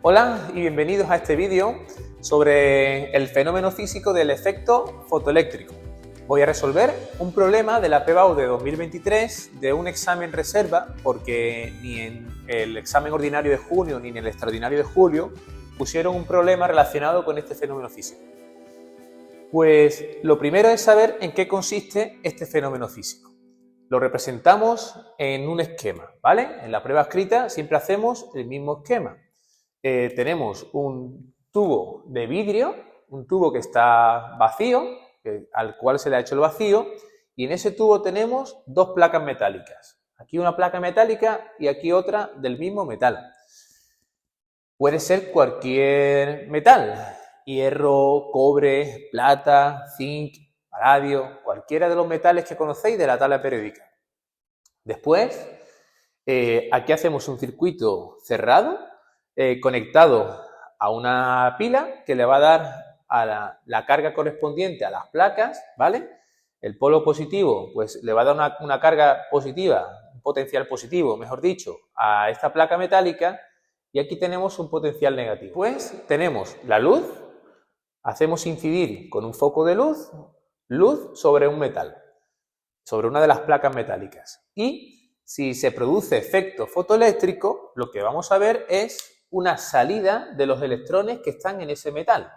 Hola y bienvenidos a este vídeo sobre el fenómeno físico del efecto fotoeléctrico. Voy a resolver un problema de la PBAU de 2023 de un examen reserva, porque ni en el examen ordinario de junio ni en el extraordinario de julio pusieron un problema relacionado con este fenómeno físico. Pues lo primero es saber en qué consiste este fenómeno físico. Lo representamos en un esquema, ¿vale? En la prueba escrita siempre hacemos el mismo esquema. Tenemos un tubo de vidrio, un tubo que está vacío, al cual se le ha hecho el vacío, y en ese tubo tenemos dos placas metálicas. Aquí una placa metálica y aquí otra del mismo metal. Puede ser cualquier metal: hierro, cobre, plata, zinc, paladio, cualquiera de los metales que conocéis de la tabla periódica. Después, aquí hacemos un circuito cerrado, conectado a una pila que le va a dar a la carga correspondiente a las placas, ¿vale? El polo positivo, pues le va a dar una carga positiva, un potencial positivo, mejor dicho, a esta placa metálica, y aquí tenemos un potencial negativo. Pues tenemos la luz, hacemos incidir con un foco de luz sobre un metal, sobre una de las placas metálicas, y si se produce efecto fotoeléctrico, lo que vamos a ver es una salida de los electrones que están en ese metal.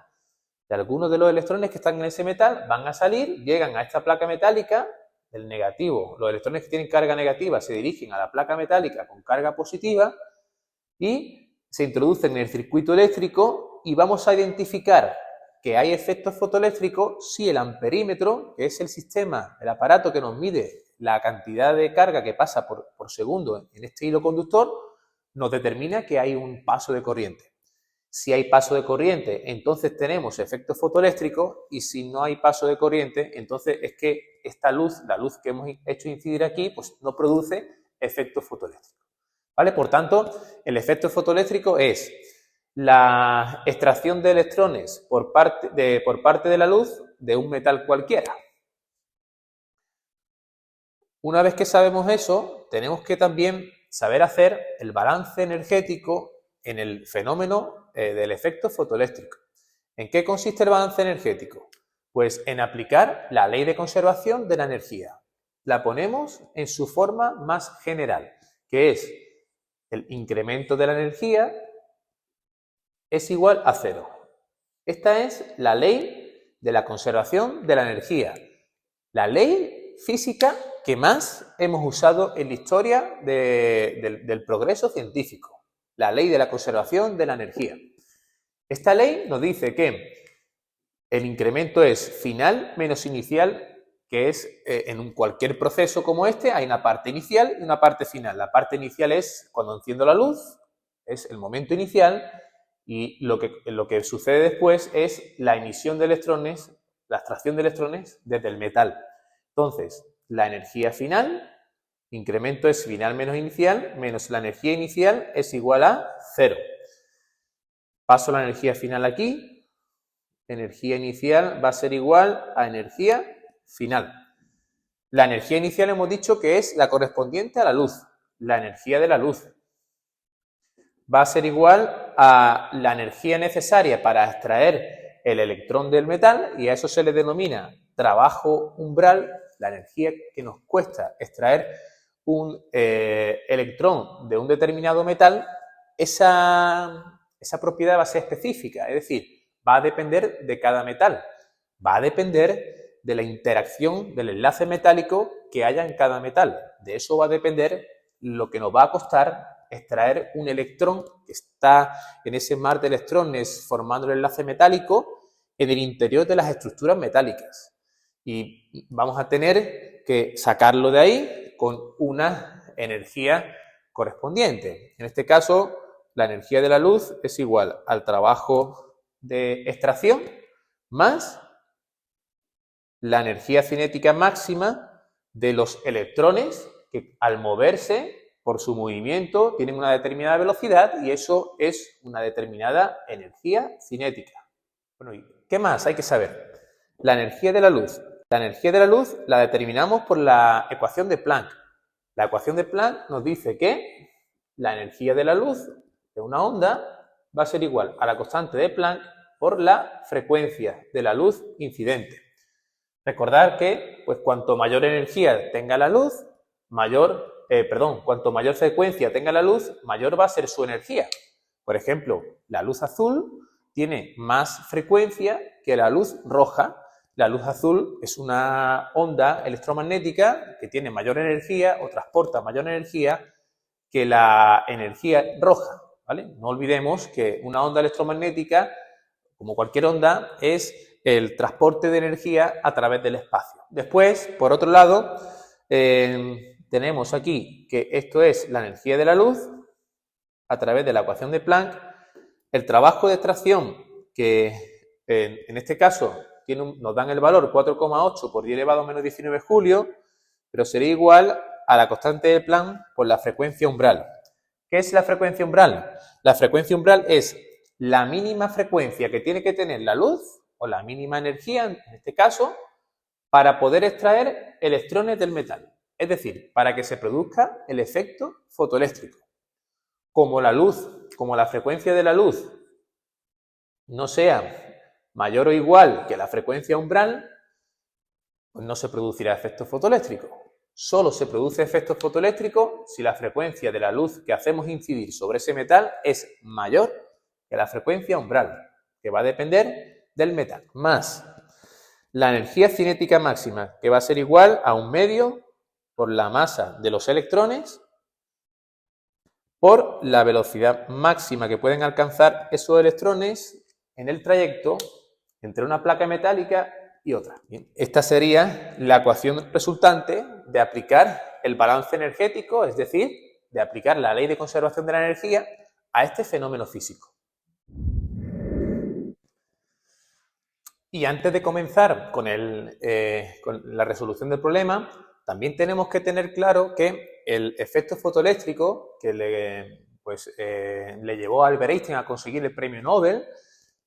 De algunos de los electrones que están en ese metal van a salir, llegan a esta placa metálica, el negativo, los electrones que tienen carga negativa se dirigen a la placa metálica con carga positiva y se introducen en el circuito eléctrico, y vamos a identificar que hay efectos fotoeléctricos si el amperímetro, que es el sistema, el aparato que nos mide la cantidad de carga que pasa por segundo en este hilo conductor, nos determina que hay un paso de corriente. Si hay paso de corriente, entonces tenemos efecto fotoeléctrico, y si no hay paso de corriente, entonces es que esta luz, la luz que hemos hecho incidir aquí, pues no produce efecto fotoeléctrico, ¿vale? Por tanto, el efecto fotoeléctrico es la extracción de electrones por parte de la luz de un metal cualquiera. Una vez que sabemos eso, tenemos que también saber hacer el balance energético en el fenómeno del efecto fotoeléctrico. ¿En qué consiste el balance energético? Pues en aplicar la ley de conservación de la energía. La ponemos en su forma más general, que es el incremento de la energía es igual a cero. Esta es la ley de la conservación de la energía, la ley física que más hemos usado en la historia del progreso científico, la ley de la conservación de la energía. Esta ley nos dice que el incremento es final menos inicial, que es en cualquier proceso como este hay una parte inicial y una parte final. La parte inicial es cuando enciendo la luz, es el momento inicial, y lo que sucede después es la emisión de electrones, la extracción de electrones desde el metal. Entonces, la energía final, incremento es final menos inicial, menos la energía inicial es igual a cero. Paso la energía final aquí, energía inicial va a ser igual a energía final. La energía inicial hemos dicho que es la correspondiente a la luz, la energía de la luz. Va a ser igual a la energía necesaria para extraer el electrón del metal, y a eso se le denomina trabajo umbral, la energía que nos cuesta extraer un electrón de un determinado metal. Esa propiedad va a ser específica, es decir, va a depender de cada metal, va a depender de la interacción del enlace metálico que haya en cada metal. De eso va a depender lo que nos va a costar extraer un electrón que está en ese mar de electrones formando el enlace metálico en el interior de las estructuras metálicas. Y vamos a tener que sacarlo de ahí con una energía correspondiente. En este caso, la energía de la luz es igual al trabajo de extracción más la energía cinética máxima de los electrones que, al moverse por su movimiento, tienen una determinada velocidad, y eso es una determinada energía cinética. Bueno, ¿y qué más hay que saber? La energía de la luz. La energía de la luz la determinamos por la ecuación de Planck. La ecuación de Planck nos dice que la energía de la luz de una onda va a ser igual a la constante de Planck por la frecuencia de la luz incidente. Recordar que, pues, cuanto mayor energía tenga la luz, cuanto mayor frecuencia tenga la luz, mayor va a ser su energía. Por ejemplo, la luz azul tiene más frecuencia que la luz roja. La luz azul es una onda electromagnética que tiene mayor energía o transporta mayor energía que la energía roja, ¿vale? No olvidemos que una onda electromagnética, como cualquier onda, es el transporte de energía a través del espacio. Después, por otro lado, tenemos aquí que esto es la energía de la luz a través de la ecuación de Planck. El trabajo de extracción, que en este caso nos dan el valor 4,8 por 10 elevado a menos 19 julio, pero sería igual a la constante de Planck por la frecuencia umbral. ¿Qué es la frecuencia umbral? La frecuencia umbral es la mínima frecuencia que tiene que tener la luz, o la mínima energía, en este caso, para poder extraer electrones del metal. Es decir, para que se produzca el efecto fotoeléctrico. Como la frecuencia de la luz no sea mayor o igual que la frecuencia umbral, pues no se producirá efecto fotoeléctrico. Solo se produce efecto fotoeléctrico si la frecuencia de la luz que hacemos incidir sobre ese metal es mayor que la frecuencia umbral, que va a depender del metal, más la energía cinética máxima, que va a ser igual a 1/2 por la masa de los electrones por la velocidad máxima que pueden alcanzar esos electrones en el trayecto entre una placa metálica y otra. Bien, esta sería la ecuación resultante de aplicar el balance energético, es decir, de aplicar la ley de conservación de la energía a este fenómeno físico. Y antes de comenzar con la resolución del problema, también tenemos que tener claro que el efecto fotoeléctrico que le llevó a Albert Einstein a conseguir el premio Nobel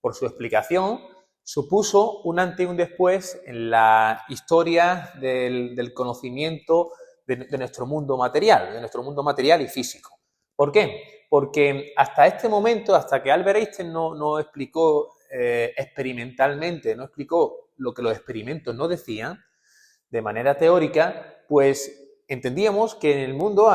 por su explicación supuso un antes y un después en la historia del conocimiento de nuestro mundo material y físico. ¿Por qué? Porque hasta este momento, hasta que Albert Einstein no explicó experimentalmente, no explicó lo que los experimentos no decían, de manera teórica, pues entendíamos que en el mundo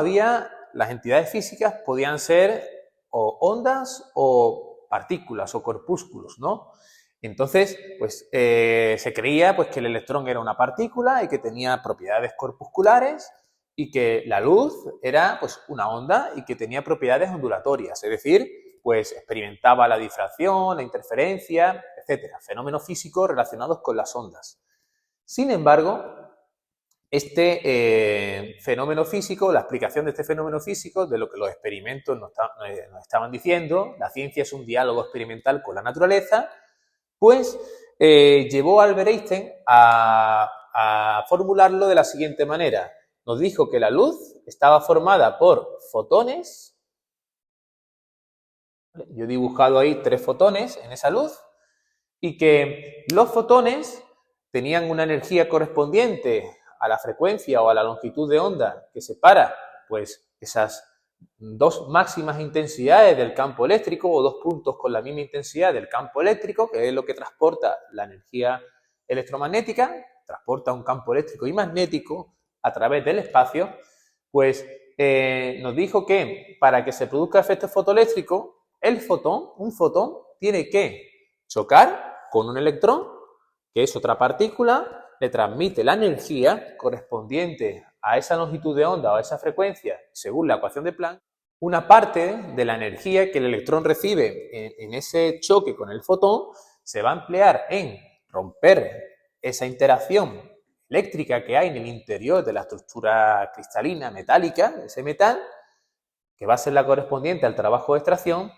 las entidades físicas podían ser o ondas o partículas o corpúsculos, ¿no? Entonces, pues se creía pues, que el electrón era una partícula y que tenía propiedades corpusculares y que la luz era pues, una onda y que tenía propiedades ondulatorias, es decir, pues experimentaba la difracción, la interferencia, etcétera, fenómenos físicos relacionados con las ondas. Sin embargo, este fenómeno físico, la explicación de este fenómeno físico, de lo que los experimentos nos estaban diciendo, la ciencia es un diálogo experimental con la naturaleza, pues llevó a Albert Einstein a formularlo de la siguiente manera. Nos dijo que la luz estaba formada por fotones. Yo he dibujado ahí 3 fotones en esa luz y que los fotones tenían una energía correspondiente a la frecuencia o a la longitud de onda que separa pues, esas 2 máximas intensidades del campo eléctrico o 2 puntos con la misma intensidad del campo eléctrico, que es lo que transporta la energía electromagnética, transporta un campo eléctrico y magnético a través del espacio, pues nos dijo que para que se produzca efecto fotoeléctrico, un fotón, tiene que chocar con un electrón, que es otra partícula, le transmite la energía correspondiente a esa longitud de onda o a esa frecuencia, según la ecuación de Planck. Una parte de la energía que el electrón recibe en ese choque con el fotón se va a emplear en romper esa interacción eléctrica que hay en el interior de la estructura cristalina metálica de ese metal, que va a ser la correspondiente al trabajo de extracción,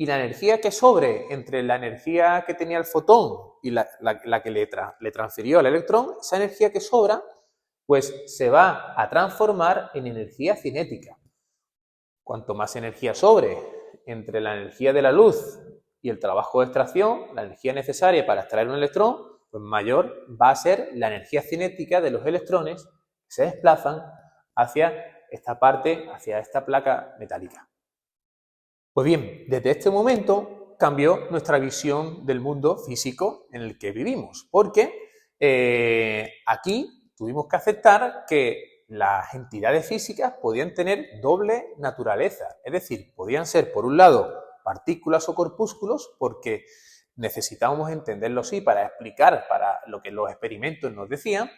y la energía que sobre entre la energía que tenía el fotón y la que le transfirió al electrón, esa energía que sobra, pues se va a transformar en energía cinética. Cuanto más energía sobre entre la energía de la luz y el trabajo de extracción, la energía necesaria para extraer un electrón, pues mayor va a ser la energía cinética de los electrones que se desplazan hacia esta parte, hacia esta placa metálica. Pues bien, desde este momento cambió nuestra visión del mundo físico en el que vivimos, porque aquí tuvimos que aceptar que las entidades físicas podían tener doble naturaleza, es decir, podían ser, por un lado, partículas o corpúsculos, porque necesitábamos entenderlo así para explicar para lo que los experimentos nos decían,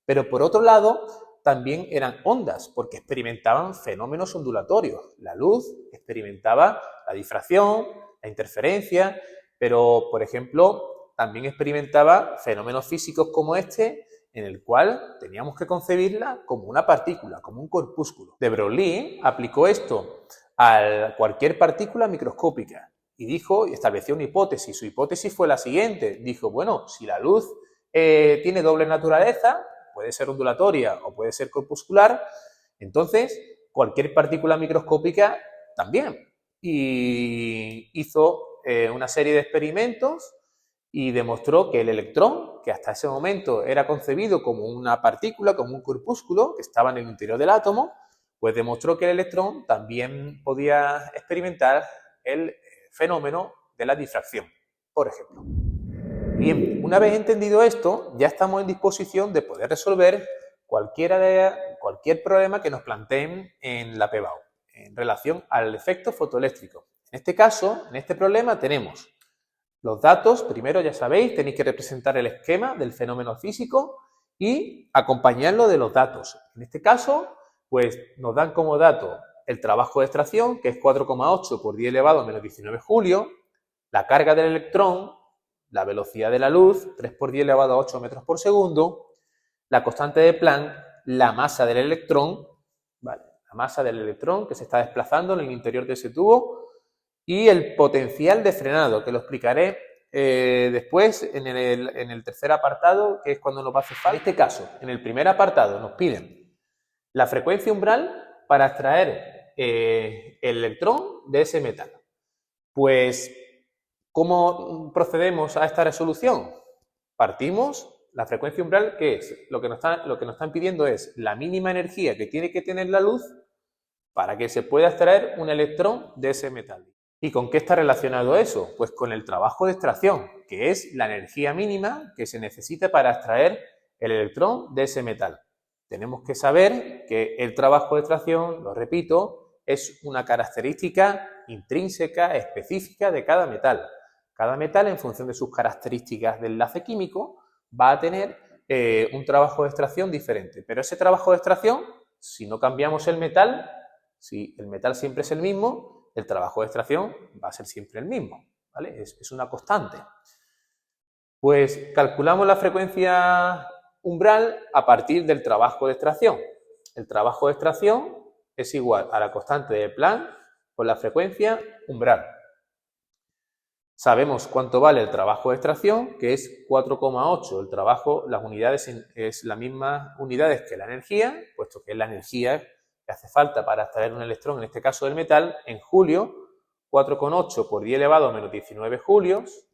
pero por otro lado, también eran ondas, porque experimentaban fenómenos ondulatorios. La luz experimentaba la difracción, la interferencia, pero, por ejemplo, también experimentaba fenómenos físicos como este, en el cual teníamos que concebirla como una partícula, como un corpúsculo. De Broglie aplicó esto a cualquier partícula microscópica y dijo, y estableció una hipótesis. Su hipótesis fue la siguiente. Dijo, bueno, si la luz tiene doble naturaleza, puede ser ondulatoria o puede ser corpuscular, entonces cualquier partícula microscópica también. Y hizo una serie de experimentos y demostró que el electrón, que hasta ese momento era concebido como una partícula, como un corpúsculo que estaba en el interior del átomo, pues demostró que el electrón también podía experimentar el fenómeno de la difracción, por ejemplo. Bien, una vez entendido esto, ya estamos en disposición de poder resolver cualquier problema que nos planteen en la PBAU en relación al efecto fotoeléctrico. En este caso, en este problema tenemos los datos. Primero, ya sabéis, tenéis que representar el esquema del fenómeno físico y acompañarlo de los datos. En este caso, pues nos dan como dato el trabajo de extracción, que es 4,8 por 10 elevado a menos 19 julio, la carga del electrón, la velocidad de la luz, 3 por 10 elevado a 8 metros por segundo, la constante de Planck, la masa del electrón, ¿vale? La masa del electrón que se está desplazando en el interior de ese tubo, y el potencial de frenado, que lo explicaré después en el tercer apartado, que es cuando nos va a hacer falta. En este caso, en el primer apartado nos piden la frecuencia umbral para extraer el electrón de ese metal. Pues, ¿cómo procedemos a esta resolución? Partimos, la frecuencia umbral, ¿qué es? Lo que nos están pidiendo es la mínima energía que tiene que tener la luz para que se pueda extraer un electrón de ese metal. ¿Y con qué está relacionado eso? Pues con el trabajo de extracción, que es la energía mínima que se necesita para extraer el electrón de ese metal. Tenemos que saber que el trabajo de extracción, lo repito, es una característica intrínseca, específica de cada metal. Cada metal, en función de sus características de enlace químico, va a tener un trabajo de extracción diferente. Pero ese trabajo de extracción, si no cambiamos el metal, si el metal siempre es el mismo, el trabajo de extracción va a ser siempre el mismo, ¿vale? Es una constante. Pues calculamos la frecuencia umbral a partir del trabajo de extracción. El trabajo de extracción es igual a la constante de Planck por la frecuencia umbral. Sabemos cuánto vale el trabajo de extracción, que es 4,8. El trabajo, las unidades es las mismas unidades que la energía, puesto que es la energía que hace falta para extraer un electrón, en este caso del metal, en julio. 4,8 por 10 elevado a menos 19 julios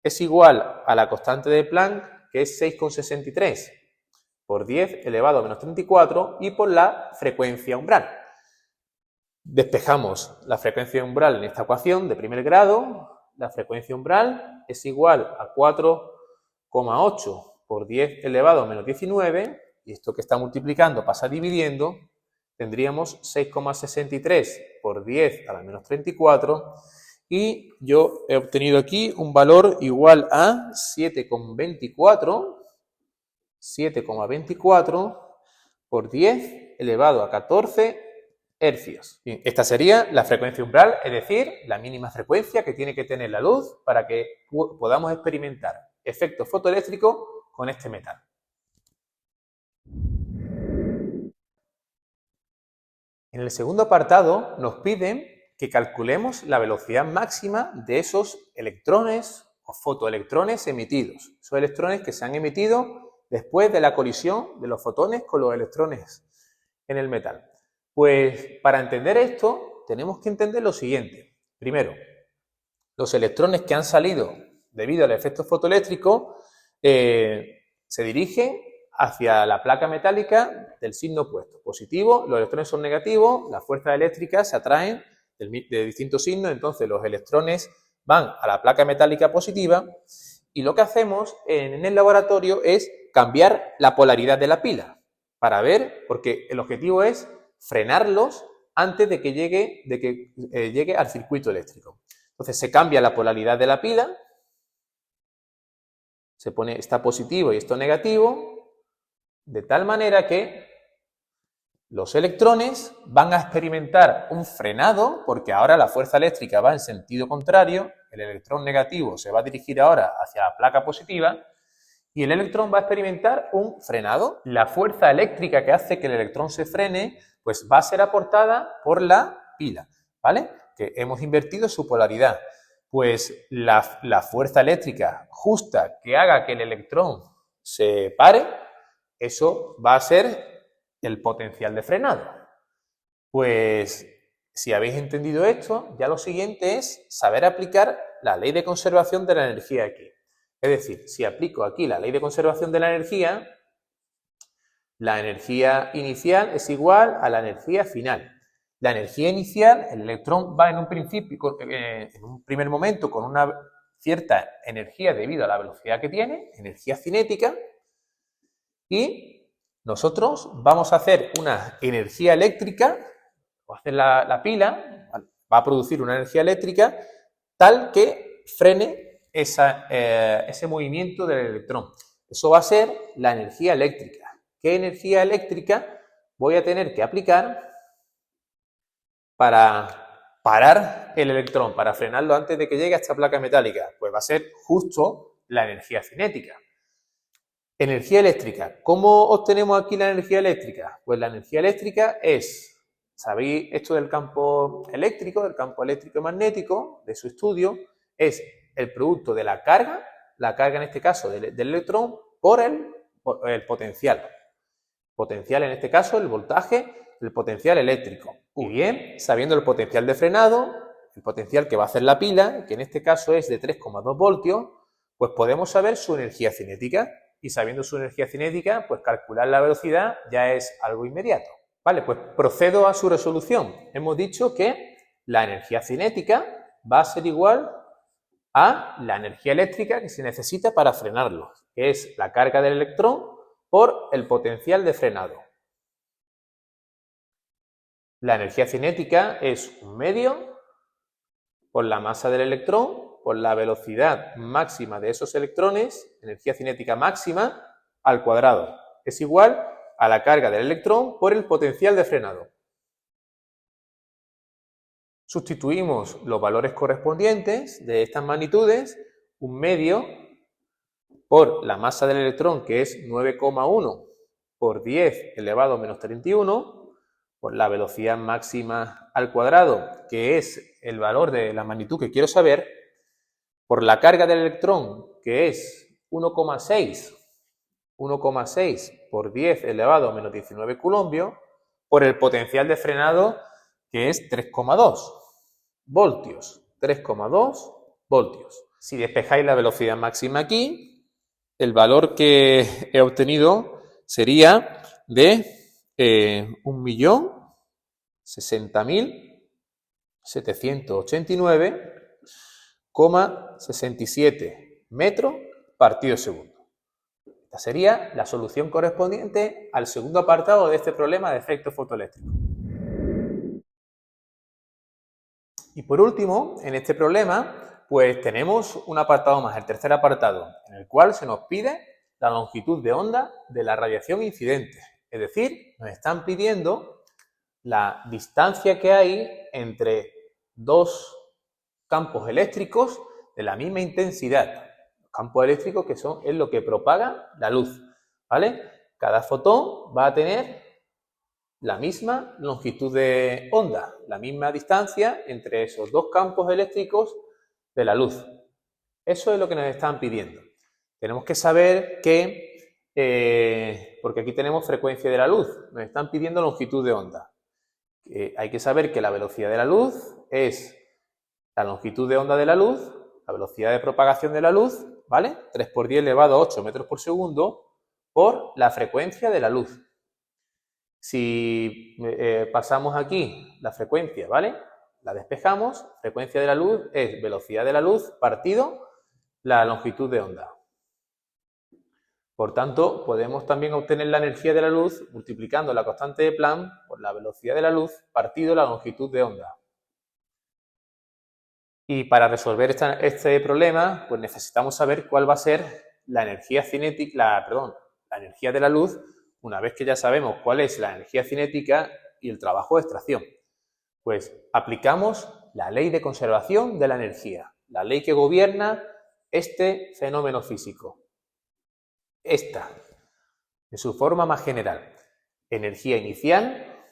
es igual a la constante de Planck, que es 6,63 por 10 elevado a menos 34, y por la frecuencia umbral. Despejamos la frecuencia umbral en esta ecuación de primer grado. La frecuencia umbral es igual a 4,8 por 10 elevado a menos 19, y esto que está multiplicando pasa dividiendo. Tendríamos 6,63 por 10 a la menos 34, y yo he obtenido aquí un valor igual a 7,24 por 10 elevado a 14 hercios. Bien, esta sería la frecuencia umbral, es decir, la mínima frecuencia que tiene que tener la luz para que podamos experimentar efecto fotoeléctrico con este metal. En el segundo apartado nos piden que calculemos la velocidad máxima de esos electrones o fotoelectrones emitidos. Esos electrones que se han emitido después de la colisión de los fotones con los electrones en el metal. Pues para entender esto tenemos que entender lo siguiente. Primero, los electrones que han salido debido al efecto fotoeléctrico se dirigen hacia la placa metálica del signo opuesto. Positivo, los electrones son negativos, las fuerzas eléctricas se atraen de distintos signos, entonces los electrones van a la placa metálica positiva y lo que hacemos en el laboratorio es cambiar la polaridad de la pila para ver, porque el objetivo es frenarlos antes de que llegue al circuito eléctrico. Entonces se cambia la polaridad de la pila, se pone esta positivo y esto negativo, de tal manera que los electrones van a experimentar un frenado, porque ahora la fuerza eléctrica va en sentido contrario, el electrón negativo se va a dirigir ahora hacia la placa positiva, y el electrón va a experimentar un frenado. La fuerza eléctrica que hace que el electrón se frene, pues va a ser aportada por la pila, ¿vale? Que hemos invertido su polaridad. Pues la fuerza eléctrica justa que haga que el electrón se pare, eso va a ser el potencial de frenado. Pues si habéis entendido esto, ya lo siguiente es saber aplicar la ley de conservación de la energía aquí. Es decir, si aplico aquí la ley de conservación de la energía inicial es igual a la energía final. La energía inicial, el electrón va en un primer momento con una cierta energía debido a la velocidad que tiene, energía cinética, y nosotros vamos a hacer una energía eléctrica, va a hacer la pila, va a producir una energía eléctrica tal que frene ese movimiento del electrón. Eso va a ser la energía eléctrica. ¿Qué energía eléctrica voy a tener que aplicar para parar el electrón, para frenarlo antes de que llegue a esta placa metálica? Pues va a ser justo la energía cinética. Energía eléctrica. ¿Cómo obtenemos aquí la energía eléctrica? Pues la energía eléctrica es, ¿sabéis esto del campo eléctrico y magnético, de su estudio? Es el producto de la carga en este caso del electrón, por el potencial. Potencial en este caso, el voltaje, el potencial eléctrico. Y bien, sabiendo el potencial de frenado, el potencial que va a hacer la pila, que en este caso es de 3,2 voltios, pues podemos saber su energía cinética. Y sabiendo su energía cinética, pues calcular la velocidad ya es algo inmediato. Vale, pues procedo a su resolución. Hemos dicho que la energía cinética va a ser igual a la energía eléctrica que se necesita para frenarlo, que es la carga del electrón por el potencial de frenado. La energía cinética es un medio por la masa del electrón, por la velocidad máxima de esos electrones, energía cinética máxima, al cuadrado. Es igual a la carga del electrón por el potencial de frenado. Sustituimos los valores correspondientes de estas magnitudes, un medio por la masa del electrón, que es 9,1 por 10 elevado a menos 31, por la velocidad máxima al cuadrado, que es el valor de la magnitud que quiero saber, por la carga del electrón, que es 1,6 por 10 elevado a menos 19 coulombios, por el potencial de frenado, que es 3,2 voltios. 3,2 voltios. Si despejáis la velocidad máxima aquí, el valor que he obtenido sería de 1.060.789,67 metros partido segundo. Esta sería la solución correspondiente al segundo apartado de este problema de efecto fotoeléctrico. Y por último, en este problema, pues tenemos un apartado más, el tercer apartado, en el cual se nos pide la longitud de onda de la radiación incidente. Es decir, nos están pidiendo la distancia que hay entre dos campos eléctricos de la misma intensidad. Los campos eléctricos que es lo que propaga la luz, ¿vale? Cada fotón va a tener la misma longitud de onda, la misma distancia entre esos dos campos eléctricos de la luz. Eso es lo que nos están pidiendo. Tenemos que saber que, porque aquí tenemos frecuencia de la luz, nos están pidiendo longitud de onda. Hay que saber que la velocidad de la luz es la longitud de onda de la luz, la velocidad de propagación de la luz, ¿vale? 3 por 10 elevado a 8 metros por segundo por la frecuencia de la luz. Si pasamos aquí la frecuencia, ¿vale? la despejamos, frecuencia de la luz es velocidad de la luz partido la longitud de onda. Por tanto, podemos también obtener la energía de la luz multiplicando la constante de Planck por la velocidad de la luz partido la longitud de onda. Y para resolver este problema, pues necesitamos saber cuál va a ser la energía cinética, la energía de la luz, una vez que ya sabemos cuál es la energía cinética y el trabajo de extracción. Pues aplicamos la ley de conservación de la energía, la ley que gobierna este fenómeno físico. Esta, en su forma más general, energía inicial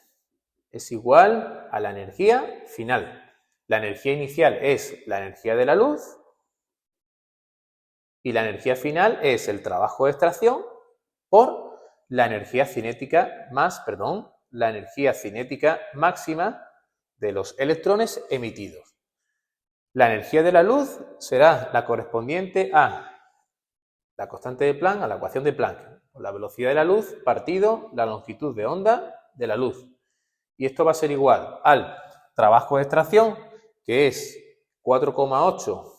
es igual a la energía final. La energía inicial es la energía de la luz y la energía final es el trabajo de extracción por la energía cinética máxima de los electrones emitidos. La energía de la luz será la correspondiente a la constante de Planck, a la ecuación de Planck, por la velocidad de la luz partido la longitud de onda de la luz. Y esto va a ser igual al trabajo de extracción, que es 4,8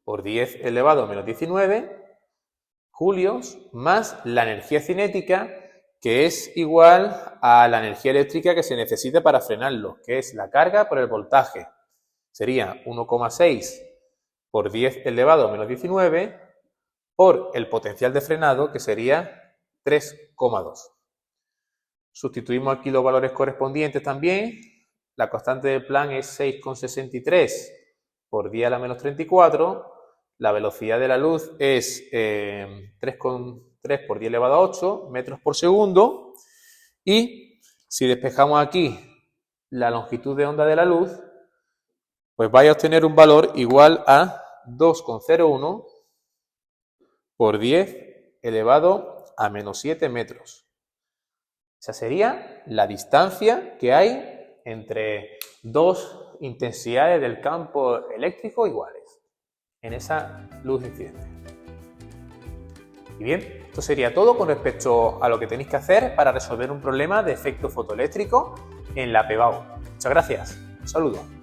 por 10 elevado a menos 19 julios, más la energía cinética, que es igual a la energía eléctrica que se necesita para frenarlo, que es la carga por el voltaje. Sería 1,6 por 10 elevado a menos 19 por el potencial de frenado, que sería 3,2. Sustituimos aquí los valores correspondientes también. La constante de Planck es 6,63 por 10 a la menos 34. La velocidad de la luz es 3,3 por 10 elevado a 8 metros por segundo. Y si despejamos aquí la longitud de onda de la luz, pues vais a obtener un valor igual a 2,01 por 10 elevado a menos 7 metros. Esa sería la distancia que hay entre dos intensidades del campo eléctrico iguales en esa luz incidente. Y bien, esto sería todo con respecto a lo que tenéis que hacer para resolver un problema de efecto fotoeléctrico en la PBAU. Muchas gracias. Un saludo.